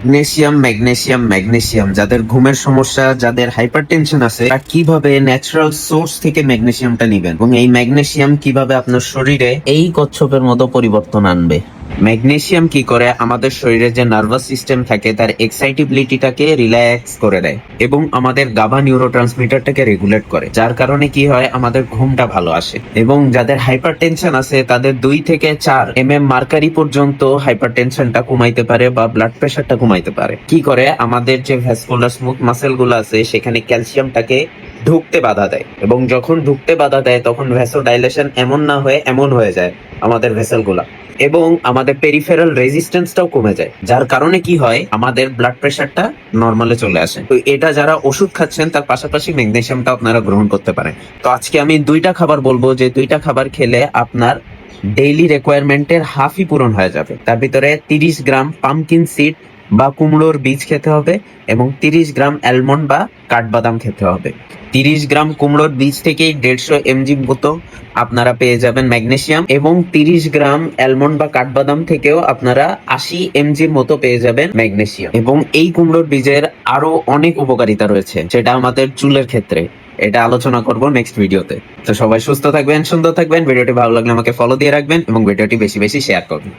Magnesium magnesium magnesium যাদের ঘুমের সমস্যা, যাদের হাইপারটেনশন আছে, তারা কিভাবে ন্যাচারাল সোর্স থেকে ম্যাগনেসিয়ামটা নিবেন এবং এই ম্যাগনেসিয়াম কিভাবে আপনার শরীরে এই কচ্ছপের মতো পরিবর্তন আনবে। ম্যাগনেসিয়াম কি করে, আমাদের শরীরে যে নার্ভাস সিস্টেম থাকে তার এক্সাইটেবিলিটিটাকে রিল্যাক্স করে দেয় এবং আমাদের গাবা নিউরোট্রান্সমিটারটাকে রেগুলেট করে, যার কারণে কি হয়, আমাদের ঘুমটা ভালো আসে। এবং যাদের হাইপারটেনশন আছে তাদের 2 থেকে 4 মার্কারি পর্যন্ত হাইপারটেনশনটা কমাইতে পারে বা ব্লাড প্রেশারটা কমাইতে পারে। কি করে, আমাদের যে ভ্যাসকুলার স্মুথ মাসেল গুলো আছে সেখানে ক্যালসিয়ামটাকে ঢুকতে বাধা দেয় এবং যখন ঢুকতে বাধা দেয় তখন ভ্যাসোডাইলেশন এমন না হয়ে এমন হয়ে যায় আমাদের ভেসেল গুলা, এবং আমাদের পেরিফেরাল রেজিস্ট্যান্সটাও কমে যায়, যার কারণে কি হয়, আমাদের ব্লাড প্রেশারটা নর্মালে চলে আসে। তো এটা যারা ওষুধ খাচ্ছেন তার পাশাপাশি ম্যাগনেসিয়ামটা আপনারা গ্রহণ করতে পারেন। তো আজকে আমি 2টা খাবার বলবো যে 2টা খাবার খেলে আপনার ডেইলি রিকোয়ারমেন্টের হাফই পূরণ হয়ে যাবে। তার ভিতরে 30 গ্রাম পামকিন সিড বা কুমড়োর বীজ খেতে হবে এবং 30 গ্রাম অ্যালমন্ড বা কাঠবাদাম খেতে হবে। 30 গ্রাম কুমড়োর বীজ থেকেই 150 mg মতো আপনারা পেয়ে যাবেন ম্যাগনেসিয়াম, এবং 30 গ্রাম অ্যালমন্ড বা কাঠবাদাম থেকেও আপনারা 80 mg মতো পেয়ে যাবেন ম্যাগনেসিয়াম। এবং এই কুমড়োর বীজের আরো অনেক উপকারিতা রয়েছে, যেটা আমাদের চুলের ক্ষেত্রে, এটা আলোচনা করব নেক্সট ভিডিওতে। তো সবাই সুস্থ থাকবেন, সুন্দর থাকবেন। ভিডিওটি ভালো লাগলে আমাকে ফলো দিয়ে রাখবেন এবং ভিডিওটি বেশি বেশি শেয়ার করবেন।